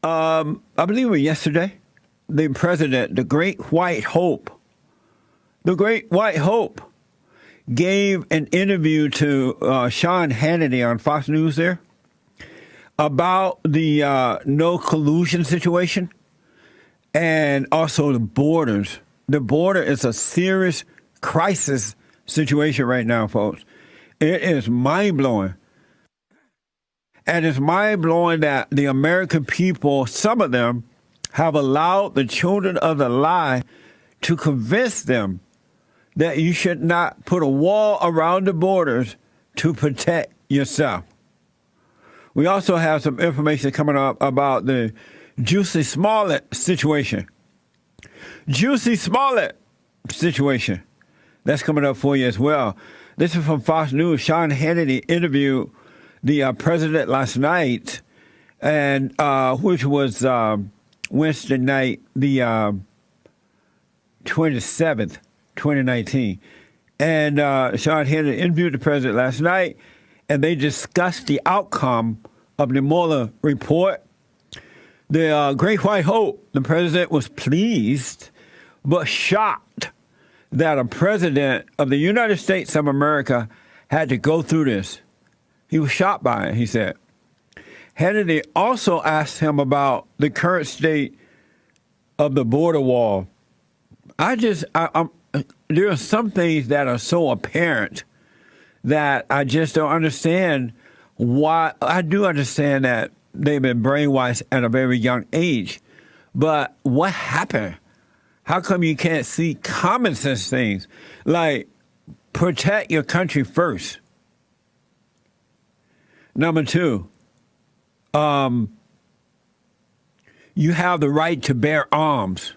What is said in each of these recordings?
I believe it was yesterday, the president, the Great White Hope, gave an interview to Sean Hannity on Fox News there about the no collusion situation and also the borders. The border is a serious crisis situation right now, folks. It is mind-blowing. And it's mind-blowing that the American people, some of them, have allowed the children of the lie to convince them that you should not put a wall around the borders to protect yourself. We also have some information coming up about the Jussie Smollett situation. That's coming up for you as well. This is from Fox News. Sean Hannity interviewed the president last night, and which was Wednesday night, the 27th, 2019. And Sean Hannity interviewed the president last night, and they discussed the outcome of the Mueller report. The Great White Hope, the president was pleased but shocked that a president of the United States of America had to go through this. He was shocked by it, he said. Hannity also asked him about the current state of the border wall. There are some things that are so apparent that I just don't understand why. I do understand that they've been brainwashed at a very young age, but what happened? How come you can't see common sense things like protect your country first? Number two, you have the right to bear arms.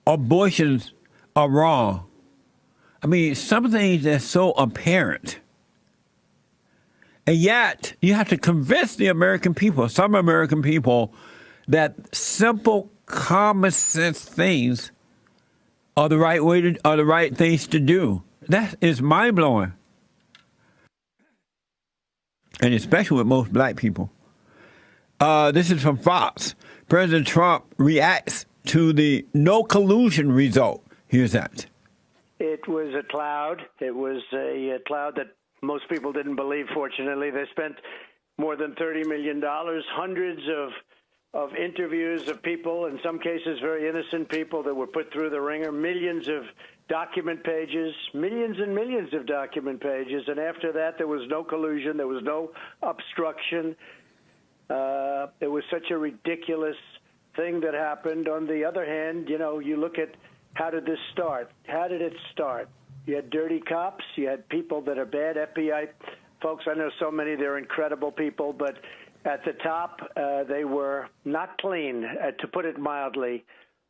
Abortions are wrong. I mean, some things that's so apparent. And yet, you have to convince the American people, some American people, that simple, common sense things are the right way to, are the right things to do. That is mind blowing, and especially with most black people. This is from Fox. President Trump reacts to the no collusion result. Here's that. It was a cloud. It was a cloud that most people didn't believe. Fortunately, they spent more than $30 million, hundreds of interviews of people, in some cases very innocent people that were put through the ringer, millions of document pages, millions and millions of document pages. And after that, there was no collusion. There was no obstruction. It was such a ridiculous thing that happened. On the other hand, you know, you look at how did this start? How did it start? You had dirty cops. You had people that are bad. FBI folks, I know so many. They're incredible people. But at the top, they were not clean, to put it mildly.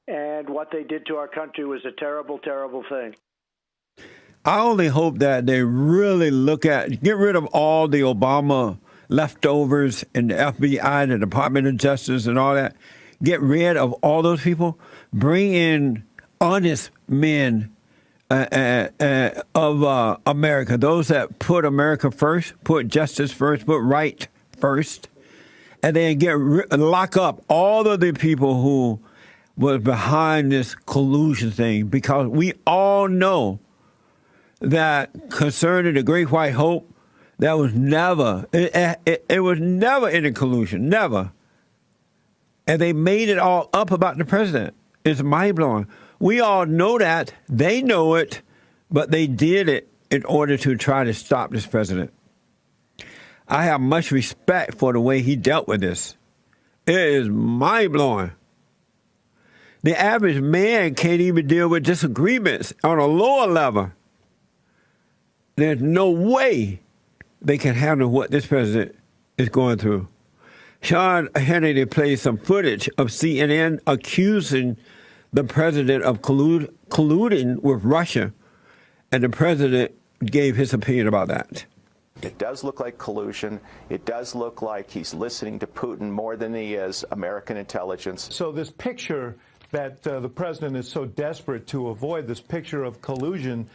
And what they did to our country was a terrible, terrible thing. I only hope that they really get rid of all the Obama leftovers in the FBI, the Department of Justice, and all that. Get rid of all those people. Bring in honest men of America, those that put America first, put justice first, put right first, and then lock up all of the people who was behind this collusion thing, because we all know that concerning the Great White Hope, that was never, it was never any collusion, never. And they made it all up about the president. It's mind-blowing. We all know that. They know it, but they did it in order to try to stop this president. I have much respect for the way he dealt with this. It is mind-blowing. The average man can't even deal with disagreements on a lower level. There's no way they can handle what this president is going through. Sean Hannity played some footage of CNN accusing the president of colluding with Russia, and the president gave his opinion about that. It does look like collusion. It does look like he's listening to Putin more than he is American intelligence. So this picture that the president is so desperate to avoid this picture of collusion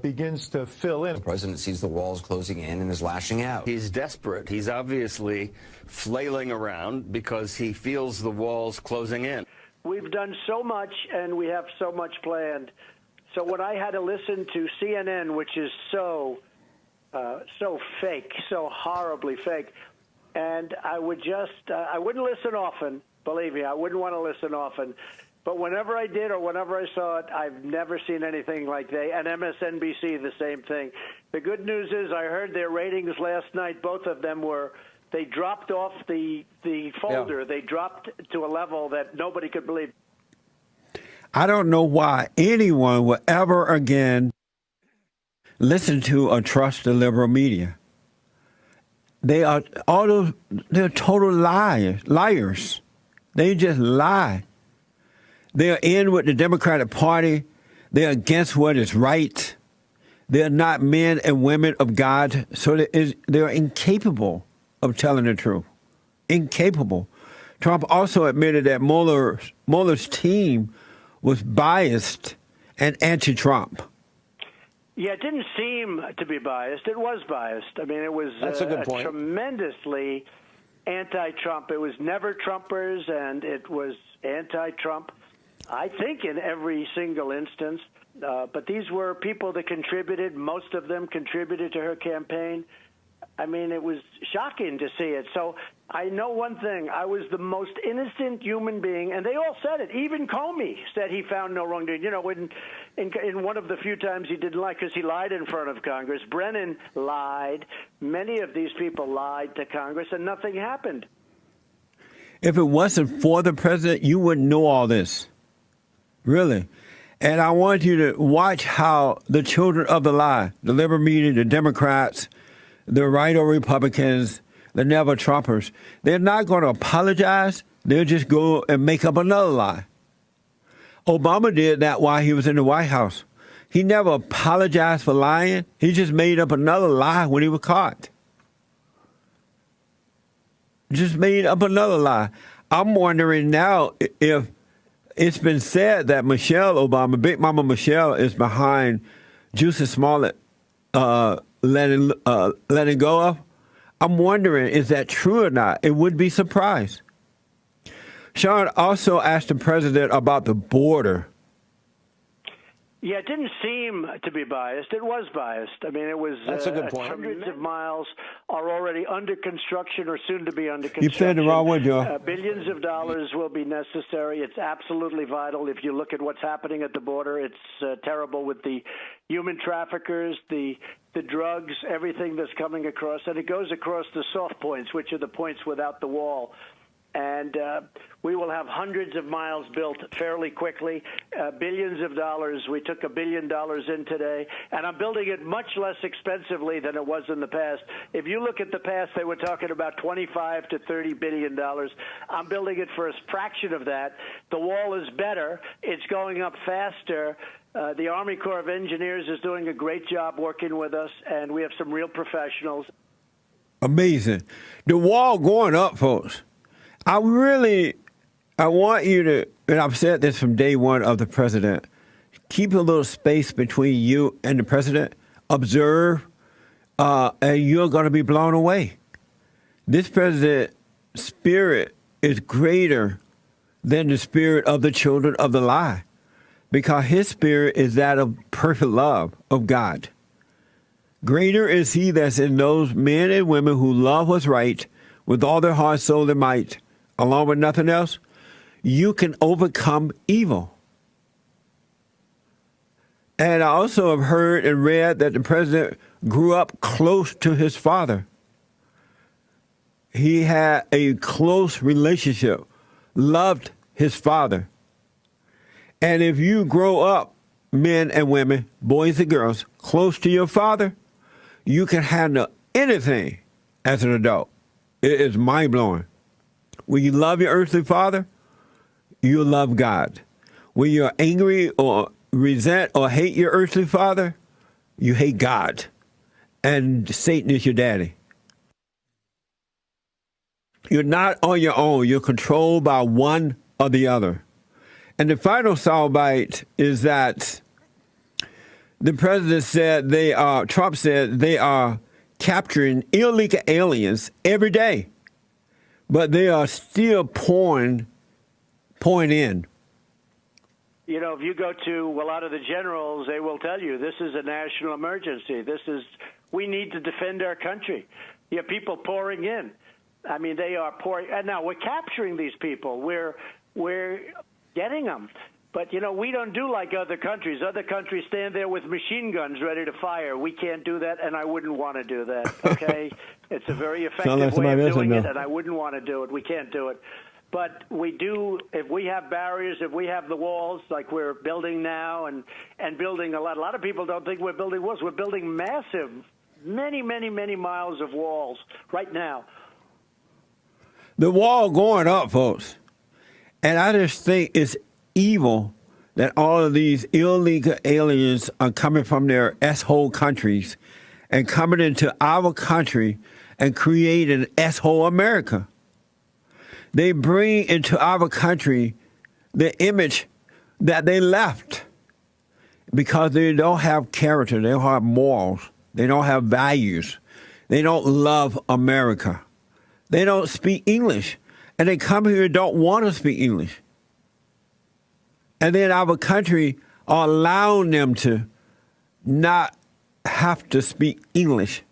begins to fill in. The president sees the walls closing in and is lashing out. He's desperate. He's obviously flailing around because he feels the walls closing in. We've done so much, and we have so much planned. So when I had to listen to CNN, which is so fake, so horribly fake, and I would I wouldn't listen often. Believe me, I wouldn't want to listen often. But whenever I did or whenever I saw it, I've never seen anything like and MSNBC, the same thing. The good news is I heard their ratings last night. Both of them they dropped off the folder. Yeah. They dropped to a level that nobody could believe. I don't know why anyone will ever again listen to or trust the liberal media. They're total liars. They just lie. They're in with the Democratic Party. They're against what is right. They're not men and women of God, so they're incapable of telling the truth. Incapable. Trump also admitted that Mueller's team was biased and anti-Trump. Yeah, it didn't seem to be biased. It was biased. I mean, it was That's a good point. Tremendously anti-Trump. It was never Trumpers, and it was anti-Trump, I think, in every single instance. But these were people that contributed. Most of them contributed to her campaign. I mean, it was shocking to see it. So I know one thing. I was the most innocent human being, and they all said it. Even Comey said he found no wrongdoing. You know, in one of the few times he didn't lie, because he lied in front of Congress. Brennan lied. Many of these people lied to Congress, and nothing happened. If it wasn't for the president, you wouldn't know all this. Really. And I want you to watch how the children of the lie, the liberal media, the Democrats, the right or Republicans, the never Trumpers, they're not going to apologize. They'll just go and make up another lie. Obama did that while he was in the White House. He never apologized for lying. He just made up another lie when he was caught. Just made up another lie. I'm wondering now if it's been said that Michelle Obama, Big Mama Michelle, is behind Jussie Smollett letting go of. I'm wondering, is that true or not? It would be surprised. Sean also asked the president about the border. Yeah, it didn't seem to be biased. It was biased. I mean, it was. That's a good point. Hundreds of miles are already under construction or soon to be under construction. You said the wrong word, Joe. Billions of dollars will be necessary. It's absolutely vital. If you look at what's happening at the border, it's terrible with the human traffickers, the drugs, everything that's coming across. And it goes across the soft points, which are the points without the wall. And we will have hundreds of miles built fairly quickly, billions of dollars. We took $1 billion in today, and I'm building it much less expensively than it was in the past. If you look at the past, they were talking about $25 to $30 billion. I'm building it for a fraction of that. The wall is better. It's going up faster. The Army Corps of Engineers is doing a great job working with us, and we have some real professionals. Amazing. The wall going up, folks. I want you to, and I've said this from day one of the president, keep a little space between you and the president, observe, and you're going to be blown away. This president's spirit is greater than the spirit of the children of the lie, because his spirit is that of perfect love of God. Greater is he that's in those men and women who love what's right with all their heart, soul, and might. Along with nothing else, you can overcome evil. And I also have heard and read that the president grew up close to his father. He had a close relationship, loved his father. And if you grow up, men and women, boys and girls, close to your father, you can handle anything as an adult. It is mind-blowing. When you love your earthly father, you love God. When you're angry or resent or hate your earthly father, you hate God. And Satan is your daddy. You're not on your own. You're controlled by one or the other. And the final soundbite is that the president said Trump said they are capturing illegal aliens every day, but they are still pouring in. You know, if you go to a lot of the generals, they will tell you this is a national emergency. We need to defend our country. You have people pouring in. I mean, they are pouring. And now we're capturing these people. We're getting them. But, you know, we don't do like other countries. Other countries stand there with machine guns ready to fire. We can't do that, and I wouldn't want to do that, okay? It's a very effective way of doing it, and I wouldn't want to do it. We can't do it. But we do, if we have barriers, if we have the walls like we're building now and building a lot of people don't think we're building walls. We're building massive, many, many, many miles of walls right now. The wall going up, folks. And I just think it's evil that all of these illegal aliens are coming from their S-hole countries and coming into our country and creating an S-hole America. They bring into our country the image that they left because they don't have character, they don't have morals, they don't have values, they don't love America, they don't speak English, and they come here and don't want to speak English. And then our country are allowing them to not have to speak English.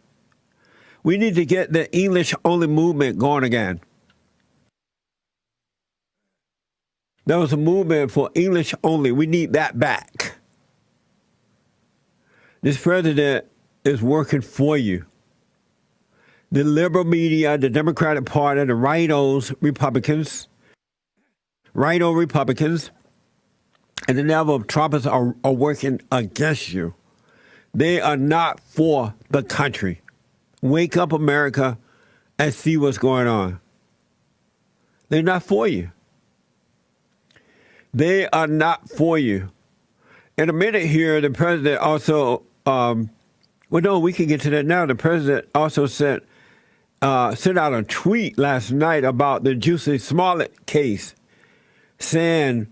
We need to get the English-only movement going again. There was a movement for English only. We need that back. This president is working for you. The liberal media, the Democratic Party, the rhino Republicans, and the level of Trumpers are working against you. They are not for the country. Wake up, America, and see what's going on. They're not for you. They are not for you. In a minute here, the president also, we can get to that now. The president also sent out a tweet last night about the Jussie Smollett case, saying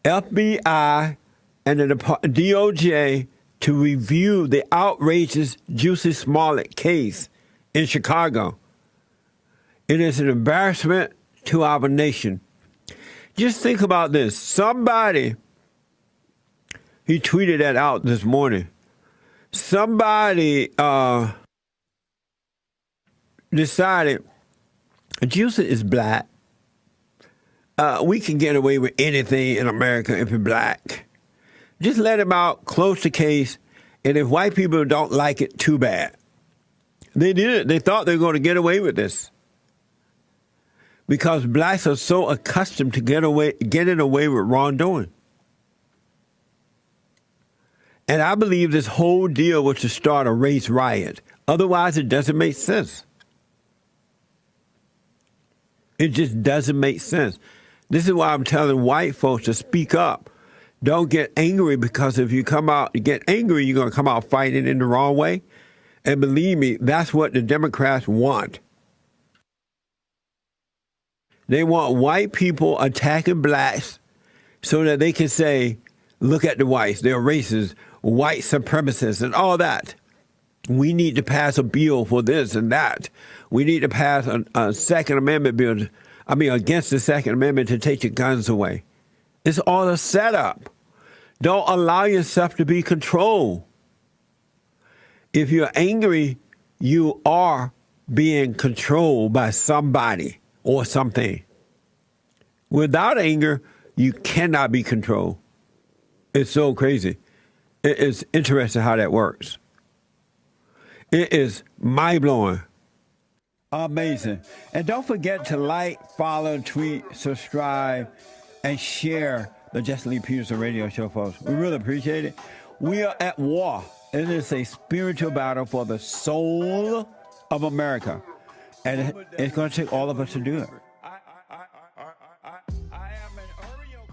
FBI and the DOJ to review the outrageous Jussie Smollett case in Chicago. It is an embarrassment to our nation. Just think about this. Somebody, he tweeted that out this morning. Somebody decided Jussie is black. We can get away with anything in America if you're black. Just let him out, close the case, and if white people don't like it, too bad. They did it. They thought they were going to get away with this. Because blacks are so accustomed to getting away with wrongdoing. And I believe this whole deal was to start a race riot. Otherwise, it doesn't make sense. It just doesn't make sense. This is why I'm telling white folks to speak up. Don't get angry, because if you come out and get angry, you're going to come out fighting in the wrong way. And believe me, that's what the Democrats want. They want white people attacking blacks so that they can say, look at the whites, they're racist, white supremacists, and all that. We need to pass a bill for this and that. We need to pass a Second Amendment bill, against the Second Amendment to take your guns away. It's all a setup. Don't allow yourself to be controlled. If you're angry, you are being controlled by somebody or something. Without anger, you cannot be controlled. It's so crazy. It is interesting how that works. It is mind-blowing. Amazing. And don't forget to like, follow, tweet, subscribe, and share the Jesse Lee Peterson radio show, folks. We really appreciate it. We are at war. It is a spiritual battle for the soul of America. And it's going to take all of us to do it.